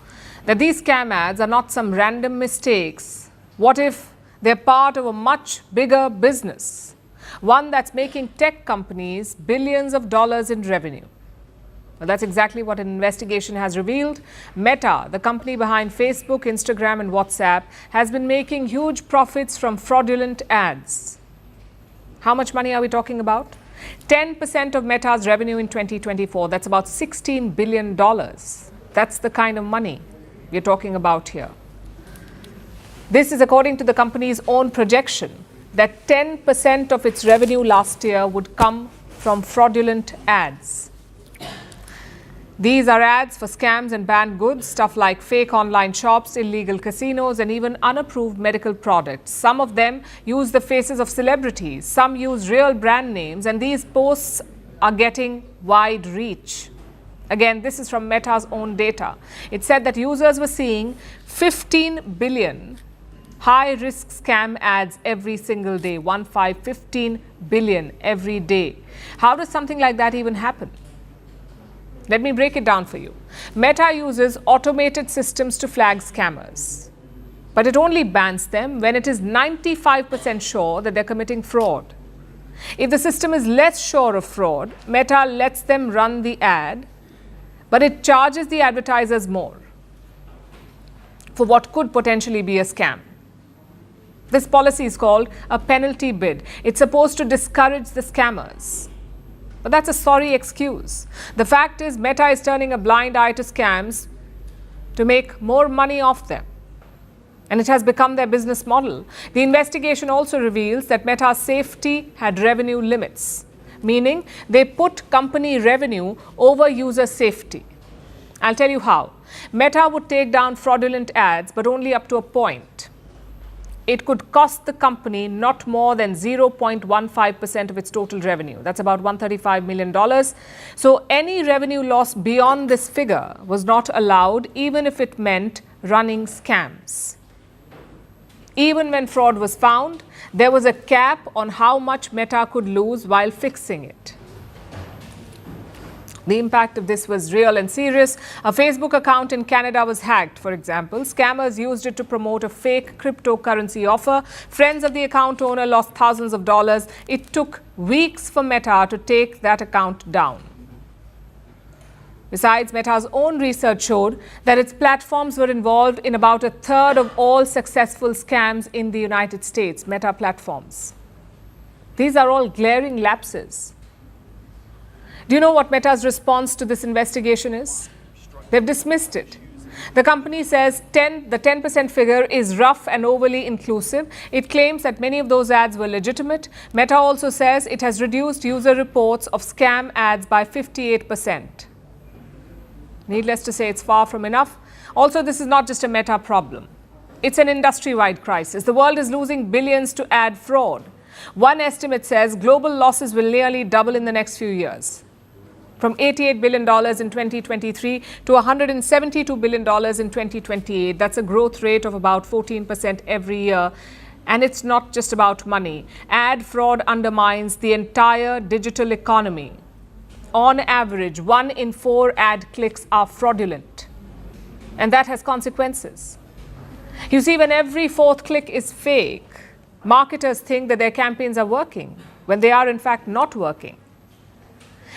that these scam ads are not some random mistakes? What if they're part of a much bigger business, one that's making tech companies billions of dollars in revenue? Well, that's exactly what an investigation has revealed. Meta, the company behind Facebook, Instagram, and WhatsApp, has been making huge profits from fraudulent ads. How much money are we talking about? 10% of Meta's revenue in 2024, that's about $16 billion. That's the kind of money we're talking about here. This is according to the company's own projection that 10% of its revenue last year would come from fraudulent ads. These are ads for scams and banned goods, stuff like fake online shops, illegal casinos, and even unapproved medical products. Some of them use the faces of celebrities, some use real brand names, and these posts are getting wide reach. Again, this is from Meta's own data. It said that users were seeing 15 billion high-risk scam ads every single day, 15 billion every day. How does something like that even happen? Let me break it down for you. Meta uses automated systems to flag scammers, but it only bans them when it is 95% sure that they're committing fraud. If the system is less sure of fraud, Meta lets them run the ad, but it charges the advertisers more for what could potentially be a scam. This policy is called a penalty bid. It's supposed to discourage the scammers. But that's a sorry excuse. The fact is, Meta is turning a blind eye to scams to make more money off them. And it has become their business model. The investigation also reveals that Meta's safety had revenue limits, meaning they put company revenue over user safety. I'll tell you how. Meta would take down fraudulent ads, but only up to a point. It could cost the company not more than 0.15% of its total revenue. That's about $135 million. So any revenue loss beyond this figure was not allowed, even if it meant running scams. Even when fraud was found, there was a cap on how much Meta could lose while fixing it. The impact of this was real and serious. A Facebook account in Canada was hacked, for example. Scammers used it to promote a fake cryptocurrency offer. Friends of the account owner lost thousands of dollars. It took weeks for Meta to take that account down. Besides, Meta's own research showed that its platforms were involved in about a third of all successful scams in the United States, Meta platforms. These are all glaring lapses. Do you know what Meta's response to this investigation is? They've dismissed it. The company says the 10% figure is rough and overly inclusive. It claims that many of those ads were legitimate. Meta also says it has reduced user reports of scam ads by 58%. Needless to say, it's far from enough. Also, this is not just a Meta problem. It's an industry-wide crisis. The world is losing billions to ad fraud. One estimate says global losses will nearly double in the next few years, from $88 billion in 2023 to $172 billion in 2028. That's a growth rate of about 14% every year. And it's not just about money. Ad fraud undermines the entire digital economy. On average, 1 in 4 ad clicks are fraudulent. And that has consequences. You see, when every 4th click is fake, marketers think that their campaigns are working, when they are in fact not working.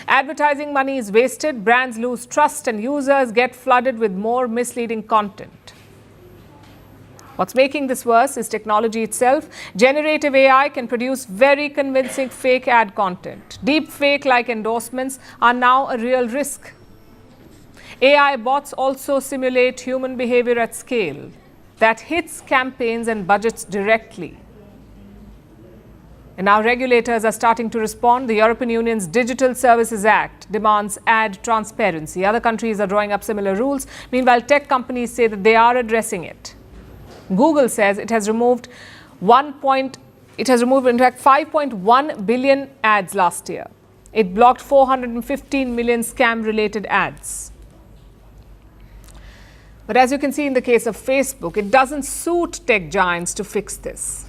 Advertising money is wasted, brands lose trust, and users get flooded with more misleading content. What's making this worse is technology itself. Generative AI can produce very convincing fake ad content. Deep fake-like endorsements are now a real risk. AI bots also simulate human behavior at scale that hits campaigns and budgets directly. And now regulators are starting to respond. The European Union's Digital Services Act demands ad transparency. Other countries are drawing up similar rules. Meanwhile, tech companies say that they are addressing it. Google says it has removed in fact 5.1 billion ads last year. It blocked 415 million scam-related ads. But as you can see in the case of Facebook, it doesn't suit tech giants to fix this.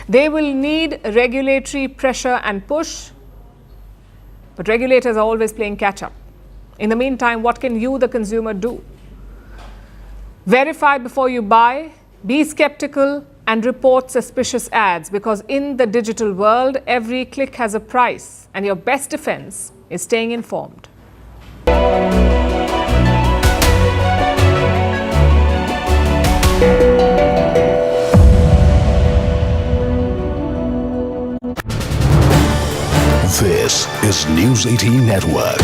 They will need regulatory pressure and push, but regulators are always playing catch-up. In the meantime, what can you, the consumer, do? Verify before you buy, be skeptical, and report suspicious ads, because in the digital world, every click has a price, and your best defense is staying informed. This is News 18 Network.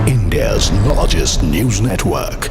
India's largest news network.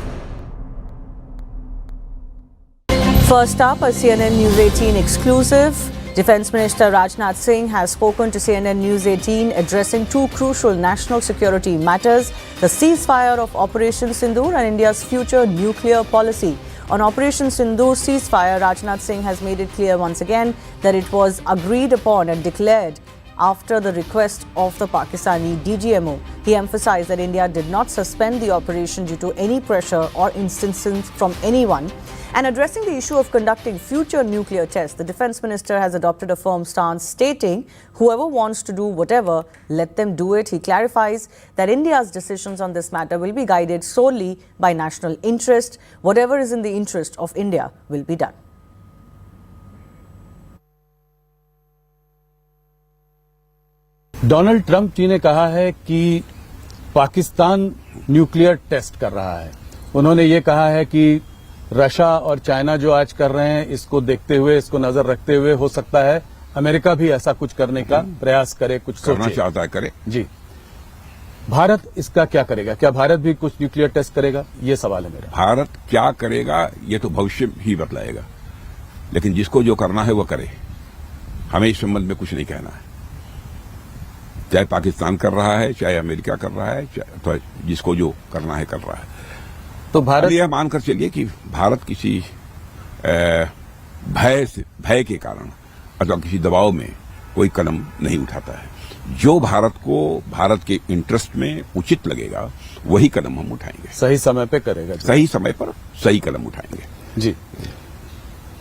First up, a CNN News 18 exclusive. Defense Minister Rajnath Singh has spoken to CNN News 18 addressing two crucial national security matters, the ceasefire of Operation Sindoor and India's future nuclear policy. On Operation Sindoor ceasefire, Rajnath Singh has made it clear once again that it was agreed upon and declared after the request of the Pakistani DGMO. He emphasized that India did not suspend the operation due to any pressure or instances from anyone. And addressing the issue of conducting future nuclear tests, the Defence Minister has adopted a firm stance stating whoever wants to do whatever, let them do it. He clarifies that India's decisions on this matter will be guided solely by national interest. Whatever is in the interest of India will be done. Donald Trump ji ने कहा है कि Pakistan nuclear test कर रहा है। उन्होंने ये कहा है कि रशिया और चाइना जो आज कर रहे हैं, इसको देखते हुए, इसको नजर रखते हुए हो सकता है अमेरिका भी ऐसा कुछ करने का प्रयास करे, कुछ करना चाहता है करे। जी, भारत इसका क्या करेगा? क्या भारत भी कुछ न्यूक्लियर टेस्ट करेगा? ये सवाल है मेरा। भारत क्या करेगा ये तो भविष्य ही बतलाएगा, लेकिन जिसको जो करना है वो करे। हमें इस संबंध में कुछ नहीं कहना है। चाहे पाकिस्तान कर रहा है, चाहे अमेरिका कर रहा है, तो जिसको जो करना है कर रहा है। तो भारत यह मानकर चलिए कि भारत किसी भय के कारण अथवा किसी दबाव में कोई कदम नहीं उठाता है। जो भारत को भारत के इंटरेस्ट में उचित लगेगा वही कदम हम उठाएंगे। सही समय पे करेगा। सही समय पर सही कदम उठाएंगे। जी,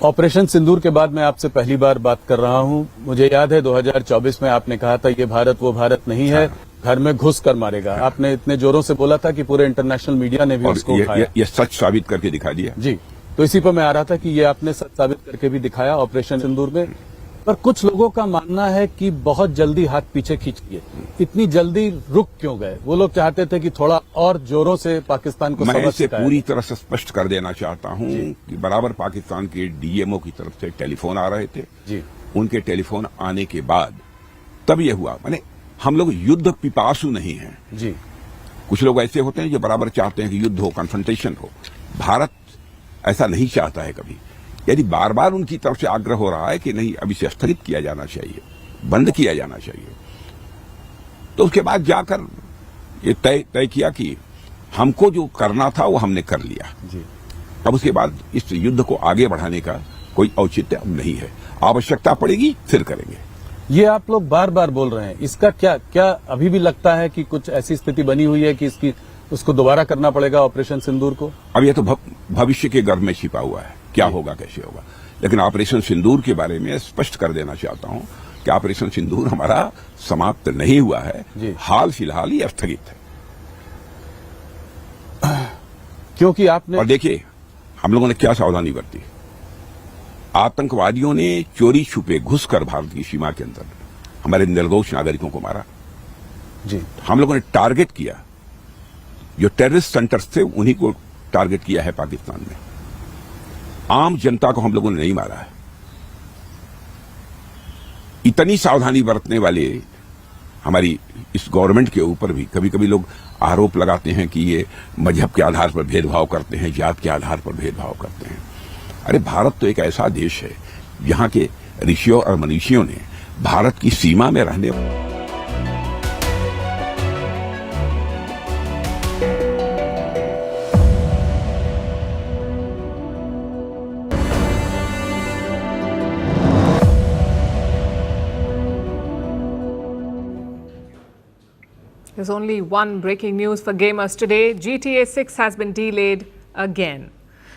ऑपरेशन सिंदूर के बाद मैं आपसे पहली बार बात कर रहा हूं। मुझे याद है 2024 में आपने कहा था ये भारत वो भारत नहीं है, घर में घुस कर मारेगा। आपने इतने जोरों से बोला था कि पूरे इंटरनेशनल मीडिया ने भी उसको उठाया। ये सच साबित करके दिखा दिया। जी, तो इसी पर मैं आ रहा था कि ये आपने सच साबित करके भी दिखाया ऑपरेशन सिंदूर में। पर कुछ लोगों का मानना है कि बहुत जल्दी हाथ पीछे खींच दिए। इतनी जल्दी रुक क्यों गए? वो लोग चाहते थे कि थोड़ा और जोरों से पाकिस्तान को मैं इसे पूरी तरह से स्पष्ट कर देना चाहता हूं कि बराबर पाकिस्तान के डीएमओ की तरफ से टेलीफोन आ रहे थे। जी, उनके टेलीफोन आने के बाद तब ये हुआ। माने हम लोग युद्ध पिपासु नहीं हैं। जी, कुछ लोग ऐसे होते हैं जो बराबर चाहते हैं कि युद्ध हो, कन्फ्रंटेशन हो। भारत ऐसा नहीं चाहता है कभी। यदि बार बार उनकी तरफ से आग्रह हो रहा है कि नहीं अब इसे स्थगित किया जाना चाहिए, बंद किया जाना चाहिए, तो उसके बाद जाकर ये तय किया कि हमको जो करना था वो हमने कर लिया। जी, अब उसके बाद इस युद्ध को आगे बढ़ाने का कोई औचित्य अब नहीं है। आवश्यकता पड़ेगी फिर करेंगे। ये आप लोग बार बार बोल रहे हैं, इसका क्या अभी भी लगता है कि कुछ ऐसी स्थिति बनी हुई है कि उसको दोबारा करना पड़ेगा ऑपरेशन सिंदूर को? अब ये तो भविष्य के गर्भ में छिपा हुआ है, क्या होगा कैसे होगा। लेकिन ऑपरेशन सिंदूर के बारे में स्पष्ट कर देना चाहता हूं कि ऑपरेशन सिंदूर हमारा समाप्त नहीं हुआ है, हाल फिलहाल ही स्थगित है। क्योंकि आपने और देखिए हम लोगों ने क्या सावधानी बरती। आतंकवादियों ने चोरी छुपे घुसकर भारत की सीमा के अंदर हमारे निर्दोष नागरिकों को मारा। जी, हम लोगों ने टारगेट किया, जो टेररिस्ट सेंटर्स थे उन्हीं को टारगेट किया है पाकिस्तान में। आम जनता को हम लोगों ने नहीं मारा है। इतनी सावधानी बरतने वाले हमारी इस गवर्नमेंट के ऊपर भी कभी कभी लोग आरोप लगाते हैं कि ये मजहब के आधार पर भेदभाव करते हैं, जात के आधार पर भेदभाव करते हैं। अरे भारत तो एक ऐसा देश है जहां के ऋषियों और मनीषियों ने भारत की सीमा में रहने There's only one breaking news for gamers today. GTA 6 has been delayed again.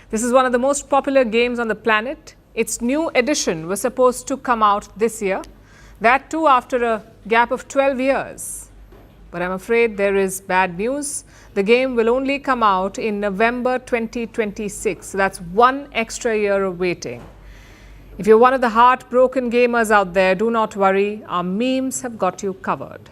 This is one of the most popular games on the planet. Its new edition was supposed to come out this year. That too after a gap of 12 years. But I'm afraid there is bad news. The game will only come out in November 2026. So that's one extra year of waiting. If you're one of the heartbroken gamers out there, do not worry. Our memes have got you covered.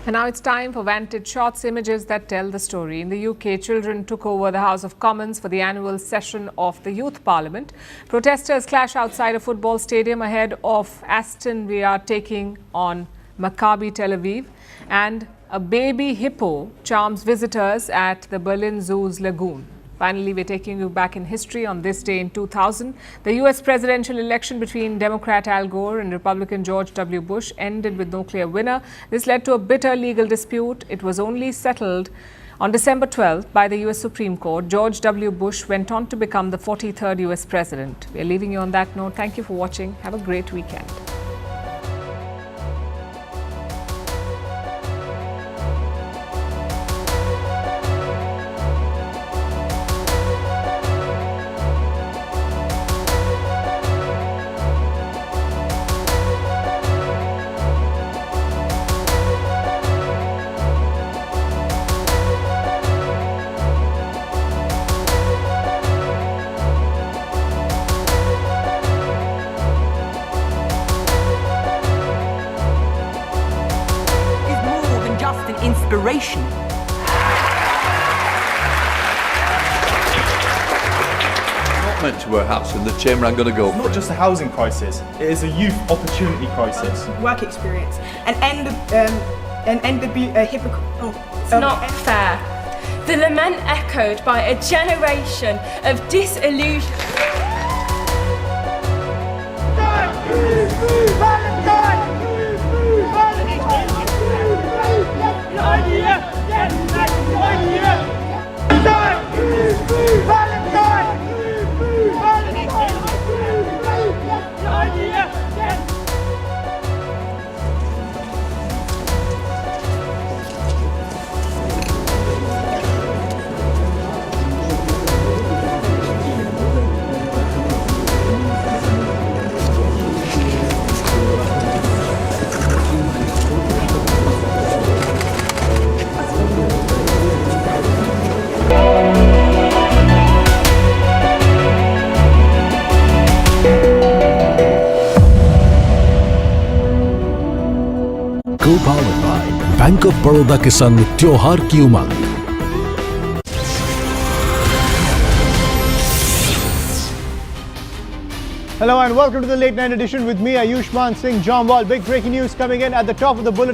And now it's time for Vantage shots, images that tell the story. In the UK, children took over the House of Commons for the annual session of the Youth Parliament. Protesters clash outside a football stadium ahead of Aston Villa taking on Maccabi Tel Aviv. And a baby hippo charms visitors at the Berlin Zoo's lagoon. Finally, we're taking you back in history on this day in 2000. The US presidential election between Democrat Al Gore and Republican George W. Bush ended with no clear winner. This led to a bitter legal dispute. It was only settled on December 12th by the US Supreme Court. George W. Bush went on to become the 43rd US president. We're leaving you on that note. Thank you for watching. Have a great weekend. Inspiration. Not meant to wear hats in the chamber. I'm going to go. It's not just a housing crisis; it is a youth opportunity crisis. Work experience and end the hypocrite. It's not fair. The lament echoed by a generation of disillusion. Co-powered by bank of Baroda के संग त्योहार की उमंग। Hello and welcome to the late night edition with me, Ayushman Singh Jambal. Big breaking news coming in at the top of the bulletin.